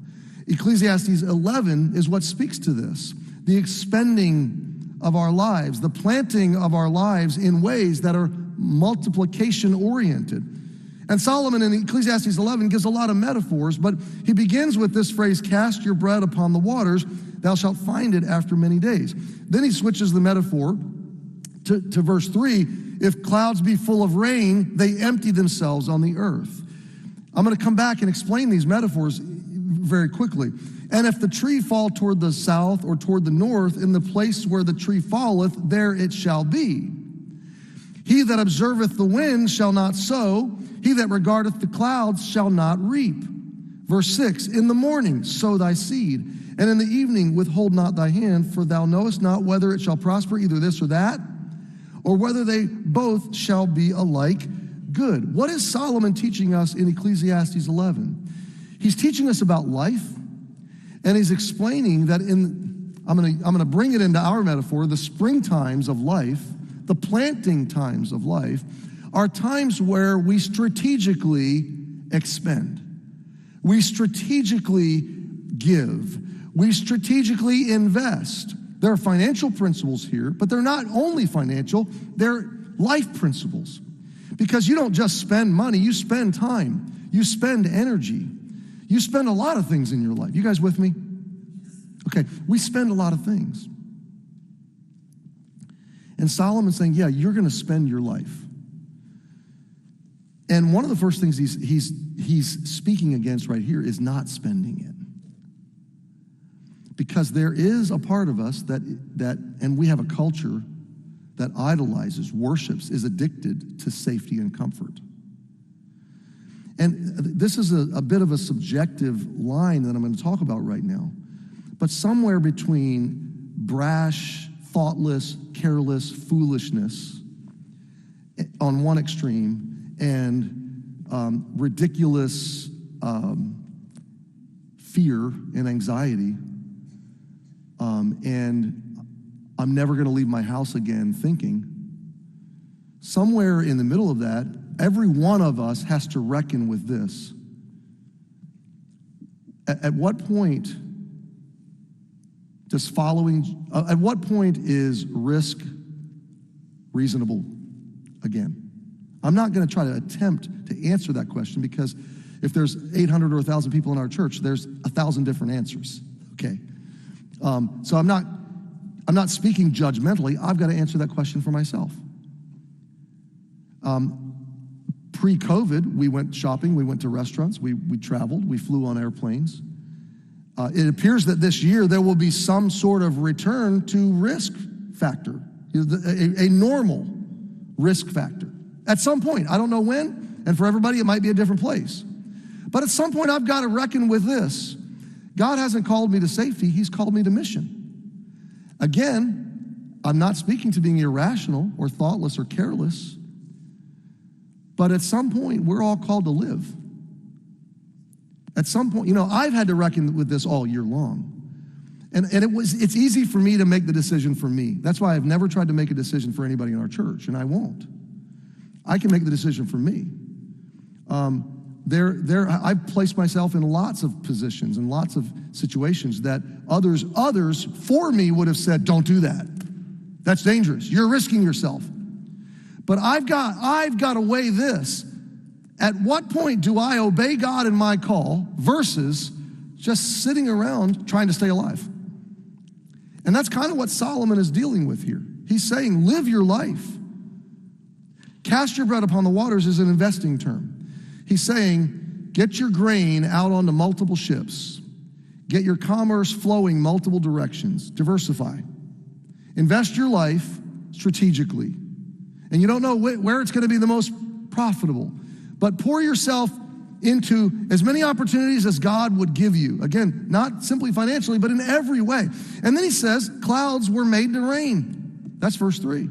Ecclesiastes 11 is what speaks to this. The expending of our lives, the planting of our lives in ways that are multiplication-oriented. And Solomon in Ecclesiastes 11 gives a lot of metaphors, but he begins with this phrase, cast your bread upon the waters, thou shalt find it after many days. Then he switches the metaphor to verse 3, if clouds be full of rain, they empty themselves on the earth. I'm going to come back and explain these metaphors very quickly. And if the tree fall toward the south or toward the north, in the place where the tree falleth, there it shall be. He that observeth the wind shall not sow, he that regardeth the clouds shall not reap. Verse 6, in the morning sow thy seed, And in the evening withhold not thy hand, for thou knowest not whether it shall prosper, either this or that, or whether they both shall be alike good. What is Solomon teaching us in Ecclesiastes 11? He's teaching us about life, and he's explaining that I'm going to bring it into our metaphor, the spring times of life, the planting times of life, are times where we strategically expend. We strategically give. We strategically invest. There are financial principles here, but they're not only financial, they're life principles. Because you don't just spend money, you spend time, you spend energy, you spend a lot of things in your life. You guys with me? Okay, we spend a lot of things. And Solomon's saying, yeah, you're going to spend your life. And one of the first things he's speaking against right here is not spending it. Because there is a part of us that and we have a culture that idolizes, worships, is addicted to safety and comfort. And this is a bit of a subjective line that I'm going to talk about right now. But somewhere between brash, thoughtless, careless foolishness on one extreme and ridiculous fear and anxiety, and I'm never going to leave my house again thinking, somewhere in the middle of that, every one of us has to reckon with this. At what point is risk reasonable again? I'm not going to try to attempt to answer that question, because if there's 800 or 1,000 people in our church, there's 1,000 different answers, okay? So I'm not speaking judgmentally. I've got to answer that question for myself. Pre-COVID, we went shopping, we went to restaurants, we traveled, we flew on airplanes. It appears that this year there will be some sort of return to risk factor, a normal risk factor. At some point, I don't know when, and for everybody it might be a different place. But at some point I've got to reckon with this. God hasn't called me to safety, he's called me to mission. Again, I'm not speaking to being irrational or thoughtless or careless, but at some point we're all called to live. At some point, I've had to reckon with this all year long. And it's easy for me to make the decision for me. That's why I've never tried to make a decision for anybody in our church, and I won't. I can make the decision for me. I've placed myself in lots of positions and lots of situations that others for me would have said, don't do that. That's dangerous. You're risking yourself. But I've got to weigh this. At what point do I obey God in my call versus just sitting around trying to stay alive? And that's kind of what Solomon is dealing with here. He's saying, live your life. Cast your bread upon the waters is an investing term. He's saying, get your grain out onto multiple ships. Get your commerce flowing multiple directions. Diversify. Invest your life strategically. And you don't know where it's going to be the most profitable. But pour yourself into as many opportunities as God would give you. Again, not simply financially, but in every way. And then he says, clouds were made to rain. That's verse 3.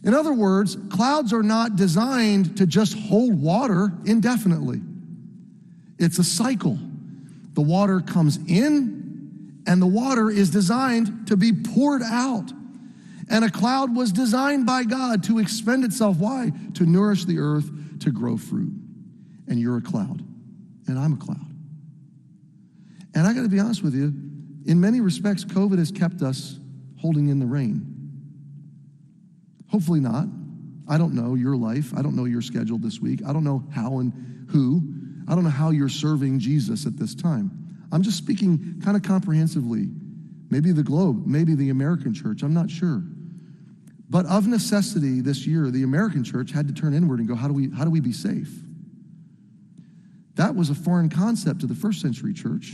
In other words, clouds are not designed to just hold water indefinitely. It's a cycle. The water comes in, and the water is designed to be poured out. And a cloud was designed by God to expend itself. Why? To nourish the earth, to grow fruit. And you're a cloud, and I'm a cloud. And I got to be honest with you, in many respects, COVID has kept us holding in the rain. Hopefully not. I don't know your life. I don't know your schedule this week. I don't know how and who. I don't know how you're serving Jesus at this time. I'm just speaking kind of comprehensively. Maybe the globe, maybe the American church, I'm not sure. But of necessity this year, the American church had to turn inward and go, how do we be safe? That was a foreign concept to the first century church.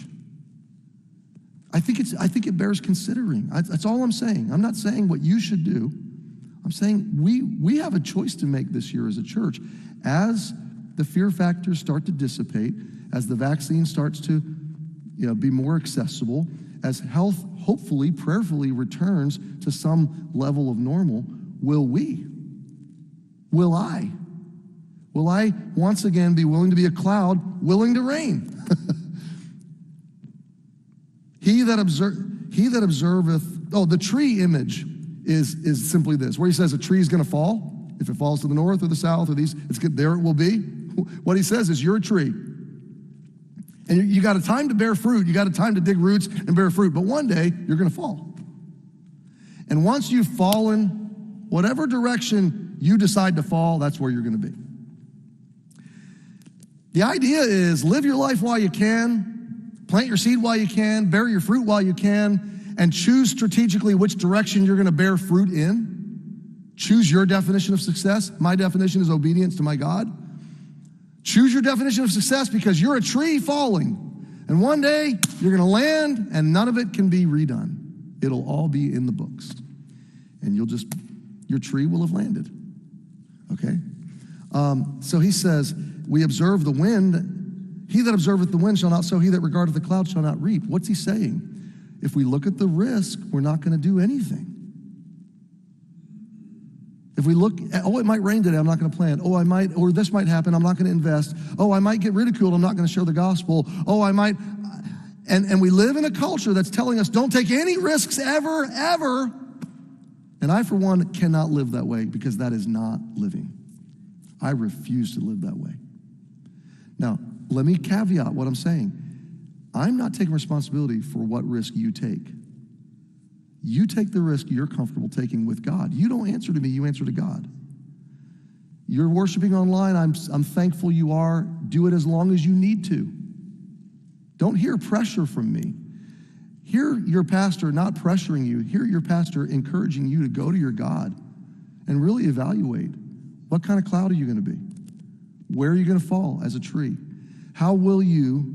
I think it bears considering. That's all I'm saying. I'm not saying what you should do. I'm saying we have a choice to make this year as a church. As the fear factors start to dissipate, as the vaccine starts to be more accessible, as health hopefully, prayerfully returns to some level of normal, will we? Will I? Will I once again be willing to be a cloud, willing to rain? He that observeth, the tree image is simply this, where he says a tree is going to fall. If it falls to the north or the south or there it will be. What he says is you're a tree. And you got a time to bear fruit. You got a time to dig roots and bear fruit. But one day, you're going to fall. And once you've fallen, whatever direction you decide to fall, that's where you're going to be. The idea is live your life while you can, plant your seed while you can, bear your fruit while you can, and choose strategically which direction you're going to bear fruit in. Choose your definition of success. My definition is obedience to my God. Choose your definition of success, because you're a tree falling. And one day, you're going to land, and none of it can be redone. It'll all be in the books. And your tree will have landed. Okay? So he says, we observe the wind. He that observeth the wind shall not sow. He that regardeth the cloud shall not reap. What's he saying? If we look at the risk, we're not going to do anything. If we look at, it might rain today, I'm not going to plant. Or this might happen, I'm not going to invest. I might get ridiculed, I'm not going to share the gospel. And we live in a culture that's telling us don't take any risks ever, ever. And I, for one, cannot live that way, because that is not living. I refuse to live that way. Now, let me caveat what I'm saying. I'm not taking responsibility for what risk you take. You take the risk you're comfortable taking with God. You don't answer to me, you answer to God. You're worshiping online, I'm thankful you are. Do it as long as you need to. Don't hear pressure from me. Hear your pastor not pressuring you. Hear your pastor encouraging you to go to your God and really evaluate, what kind of cloud are you going to be? Where are you going to fall as a tree? How will you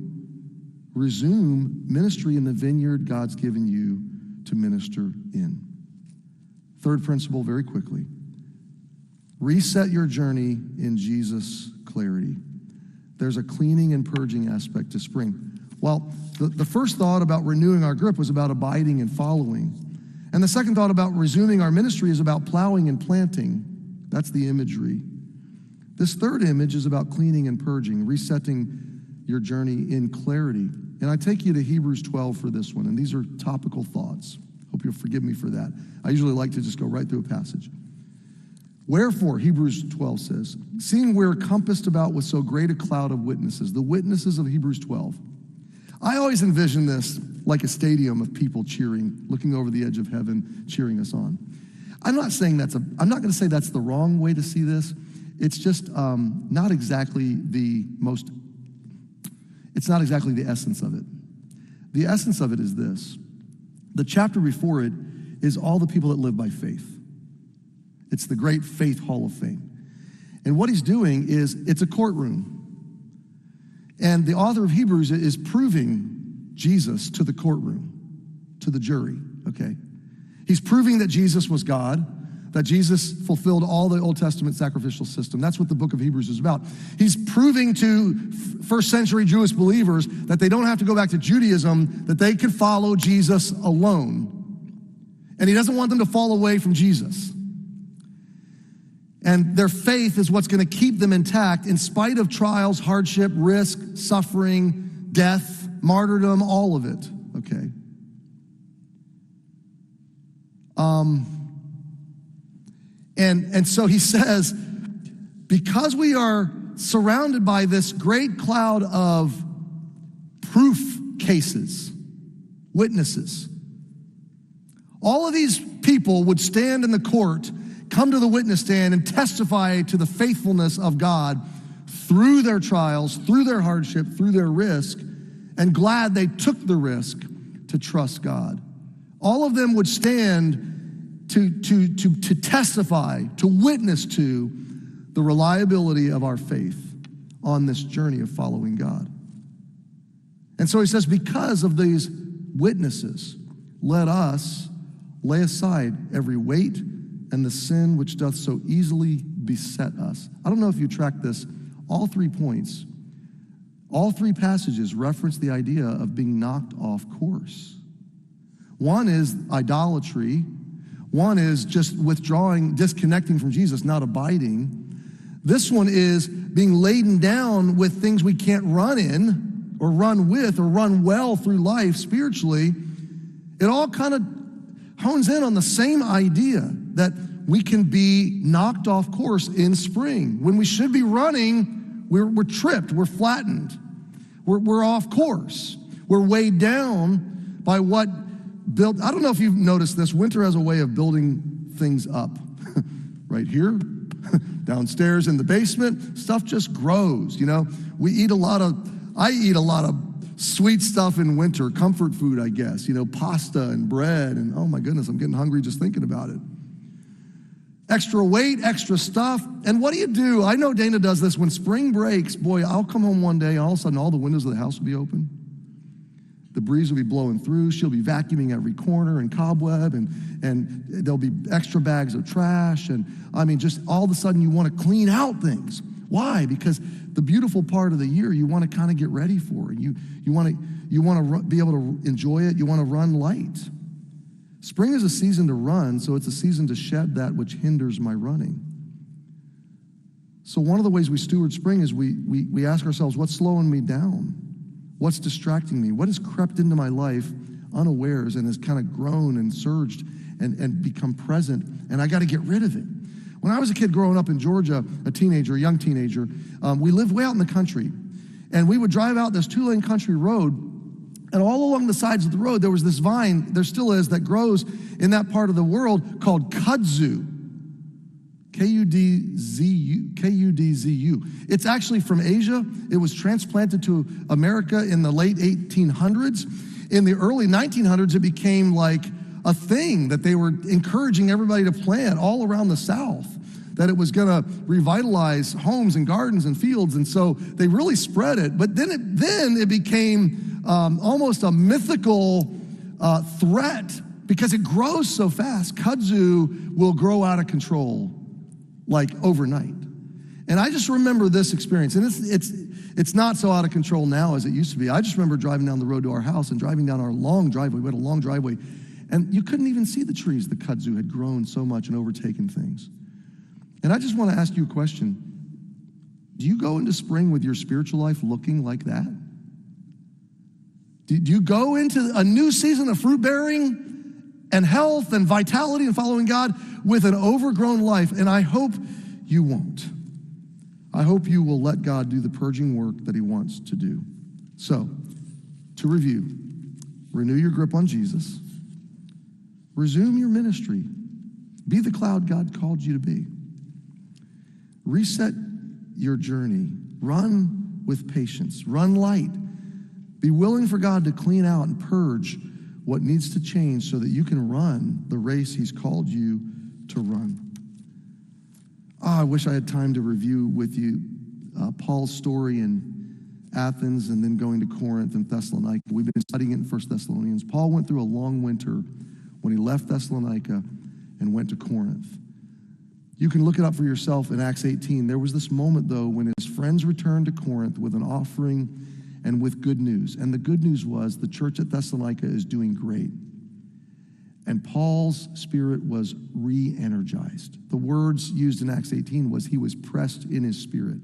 resume ministry in the vineyard God's given you to minister in? Third principle, very quickly. Reset your journey in Jesus' clarity. There's a cleaning and purging aspect to spring. Well, the first thought about renewing our grip was about abiding and following. And the second thought about resuming our ministry is about plowing and planting. That's the imagery. This third image is about cleaning and purging, resetting your journey in clarity. And I take you to Hebrews 12 for this one, and these are topical thoughts. Hope you'll forgive me for that. I usually like to just go right through a passage. Wherefore, Hebrews 12 says, seeing we're compassed about with so great a cloud of witnesses, the witnesses of Hebrews 12. I always envision this like a stadium of people cheering, looking over the edge of heaven, cheering us on. I'm not going to say that's the wrong way to see this. It's just not exactly it's not exactly the essence of it. The essence of it is this. The chapter before it is all the people that live by faith. It's the great faith hall of fame. And what he's doing is, it's a courtroom. And the author of Hebrews is proving Jesus to the courtroom, to the jury, okay? He's proving that Jesus was God, that Jesus fulfilled all the Old Testament sacrificial system. That's what the book of Hebrews is about. He's proving to first century Jewish believers that they don't have to go back to Judaism, that they can follow Jesus alone. And he doesn't want them to fall away from Jesus. And their faith is what's going to keep them intact in spite of trials, hardship, risk, suffering, death, martyrdom, all of it, okay? And so he says, because we are surrounded by this great cloud of proof cases, witnesses, all of these people would stand in the court, come to the witness stand, and testify to the faithfulness of God through their trials, through their hardship, through their risk, and glad they took the risk to trust God. All of them would stand to testify, to witness to the reliability of our faith on this journey of following God. And so he says, because of these witnesses, let us lay aside every weight and the sin which doth so easily beset us. I don't know if you track this. All 3 points All three passages reference the idea of being knocked off course. One is idolatry. One is just withdrawing, disconnecting from Jesus, not abiding. This one is being laden down with things we can't run in or run with or run well through life spiritually. It all kind of hones in on the same idea that we can be knocked off course in spring. When we should be running, we're tripped, we're flattened, we're off course. We're weighed down by what built. I don't know if you've noticed this. Winter has a way of building things up. Right here, downstairs in the basement, stuff just grows. You know, I eat a lot of sweet stuff in winter, comfort food, I guess. You know, pasta and bread, and oh my goodness, I'm getting hungry just thinking about it. Extra weight, extra stuff. And what do? I know Dana does this. When spring breaks, boy, I'll come home one day, and all of a sudden all the windows of the house will be open. The breeze will be blowing through. She'll be vacuuming every corner and cobweb, and there'll be extra bags of trash. And I mean, just all of a sudden you want to clean out things. Why? Because the beautiful part of the year you want to kind of get ready for. You want to be able to enjoy it. You want to run light. Spring is a season to run, so it's a season to shed that which hinders my running. So one of the ways we steward spring is we ask ourselves, what's slowing me down? What's distracting me? What has crept into my life unawares and has kind of grown and surged and become present, and I got to get rid of it. When I was a kid growing up in Georgia, a young teenager, we lived way out in the country, and we would drive out this 2-lane country road, and all along the sides of the road, there was this vine, there still is, that grows in that part of the world called kudzu. Kudzu. It's actually from Asia. It was transplanted to America in the late 1800s. In the early 1900s, it became like a thing that they were encouraging everybody to plant all around the South, that it was going to revitalize homes and gardens and fields, and so they really spread it. But then it became almost a mythical threat because it grows so fast. Kudzu will grow out of control like overnight. And I just remember this experience, and it's not so out of control now as it used to be. I just remember driving down the road to our house and driving down our long driveway. We had a long driveway, and you couldn't even see the trees. The kudzu had grown so much and overtaken things. And I just want to ask you a question. Do you go into spring with your spiritual life looking like that? Do you go into a new season of fruit bearing and health and vitality and following God with an overgrown life? And I hope you won't. I hope you will let God do the purging work that he wants to do. So, to review, renew your grip on Jesus. Resume your ministry. Be the cloud God called you to be. Reset your journey. Run with patience. Run light. Be willing for God to clean out and purge what needs to change so that you can run the race he's called you to run. I wish I had time to review with you Paul's story in Athens and then going to Corinth and Thessalonica. We've been studying it in 1 Thessalonians. Paul went through a long winter when he left Thessalonica and went to Corinth. You can look it up for yourself in Acts 18. There was this moment, though, when his friends returned to Corinth with an offering and with good news. And the good news was the church at Thessalonica is doing great. And Paul's spirit was re-energized. The words used in Acts 18 was he was pressed in his spirit.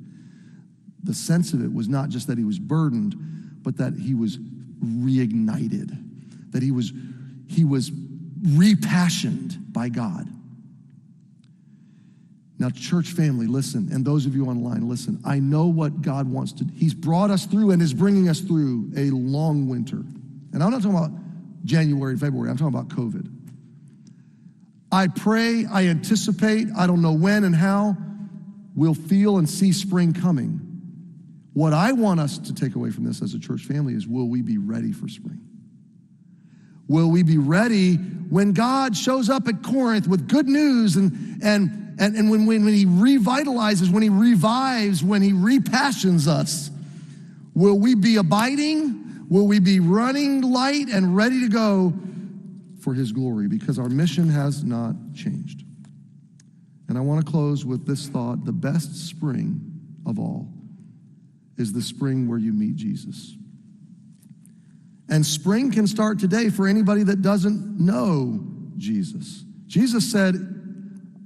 The sense of it was not just that he was burdened, but that he was reignited, that he was repassioned by God. Now, church family, listen, and those of you online, listen. I know what God wants to do. He's brought us through and is bringing us through a long winter. And I'm not talking about January, February. I'm talking about COVID. I pray, I anticipate, I don't know when and how, we'll feel and see spring coming. What I want us to take away from this as a church family is, will we be ready for spring? Will we be ready when God shows up at Corinth with good news and when he revitalizes, when he revives, when he repassions us? Will we be abiding? Will we be running light and ready to go for his glory? Because our mission has not changed. And I want to close with this thought: the best spring of all is the spring where you meet Jesus. And spring can start today for anybody that doesn't know Jesus. Jesus said,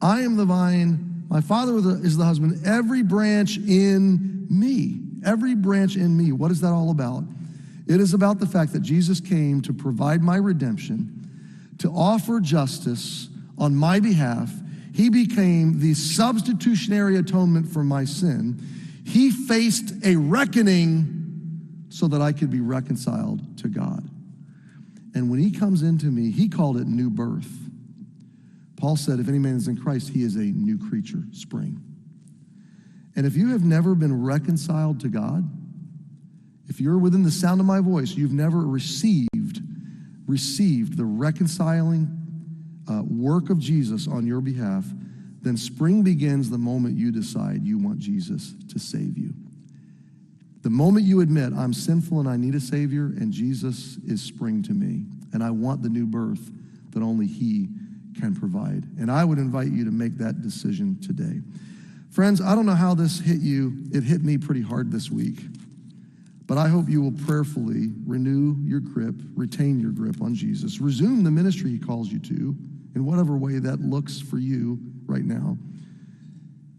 I am the vine, my Father is the husband, every branch in me. Every branch in me. What is that all about? It is about the fact that Jesus came to provide my redemption, to offer justice on my behalf. He became the substitutionary atonement for my sin. He faced a reckoning so that I could be reconciled to God. And when he comes into me, he called it new birth. Paul said, if any man is in Christ, he is a new creature, spring. And if you have never been reconciled to God, if you're within the sound of my voice, you've never received the reconciling work of Jesus on your behalf, then spring begins the moment you decide you want Jesus to save you. The moment you admit, I'm sinful and I need a Savior, and Jesus is spring to me, and I want the new birth that only he can provide. And I would invite you to make that decision today. Friends, I don't know how this hit you. It hit me pretty hard this week. But I hope you will prayerfully renew your grip, retain your grip on Jesus, resume the ministry he calls you to, in whatever way that looks for you right now.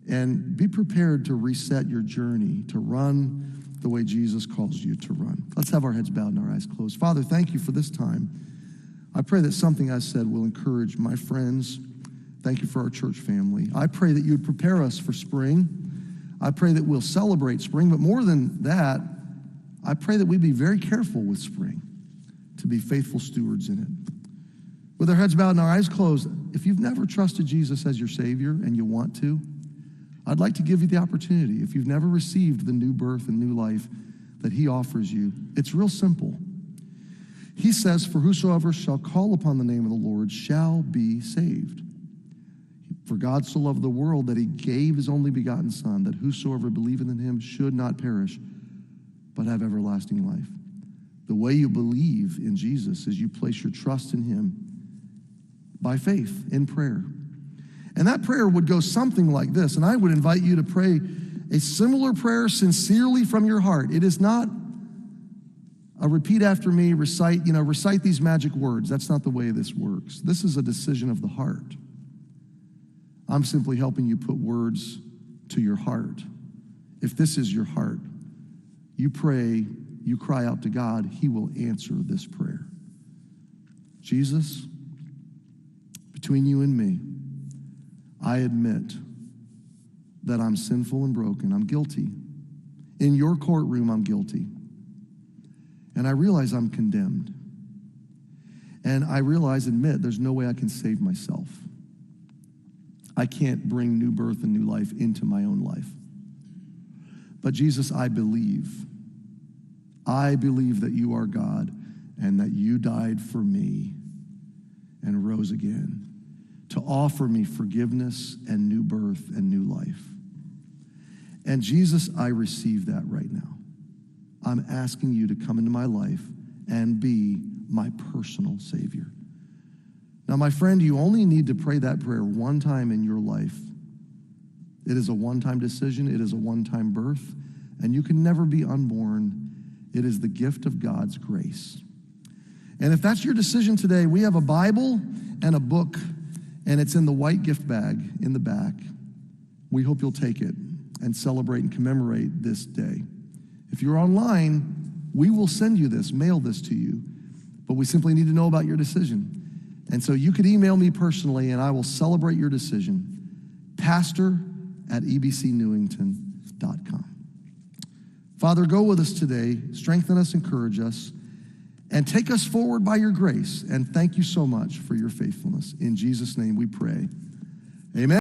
And be prepared to reset your journey, to run the way Jesus calls you to run. Let's have our heads bowed and our eyes closed. Father, thank you for this time. I pray that something I said will encourage my friends. Thank you for our church family. I pray that you would prepare us for spring. I pray that we'll celebrate spring, but more than that, I pray that we be very careful with spring, to be faithful stewards in it. With our heads bowed and our eyes closed, if you've never trusted Jesus as your Savior and you want to, I'd like to give you the opportunity. If you've never received the new birth and new life that he offers you, it's real simple. He says, for whosoever shall call upon the name of the Lord shall be saved. For God so loved the world that he gave his only begotten Son, that whosoever believeth in him should not perish, but have everlasting life. The way you believe in Jesus is you place your trust in him by faith in prayer. And that prayer would go something like this, and I would invite you to pray a similar prayer sincerely from your heart. It is not a repeat after me, recite these magic words. That's not the way this works. This is a decision of the heart. I'm simply helping you put words to your heart. If this is your heart, you pray, you cry out to God, he will answer this prayer. Jesus, between you and me, I admit that I'm sinful and broken. I'm guilty. In your courtroom, I'm guilty. And I realize I'm condemned. And I admit, there's no way I can save myself. I can't bring new birth and new life into my own life. But Jesus, I believe that you are God and that you died for me and rose again to offer me forgiveness and new birth and new life. And Jesus, I receive that right now. I'm asking you to come into my life and be my personal Savior. Now, my friend, you only need to pray that prayer one time in your life. It is a one-time decision. It is a one-time birth. And you can never be unborn. It is the gift of God's grace. And if that's your decision today, we have a Bible and a book, and it's in the white gift bag in the back. We hope you'll take it and celebrate and commemorate this day. If you're online, we will send you this, mail this to you, but we simply need to know about your decision. And so you could email me personally, and I will celebrate your decision. pastor@ebcnewington.com. Father, go with us today, strengthen us, encourage us, and take us forward by your grace. And thank you so much for your faithfulness. In Jesus' name we pray. Amen.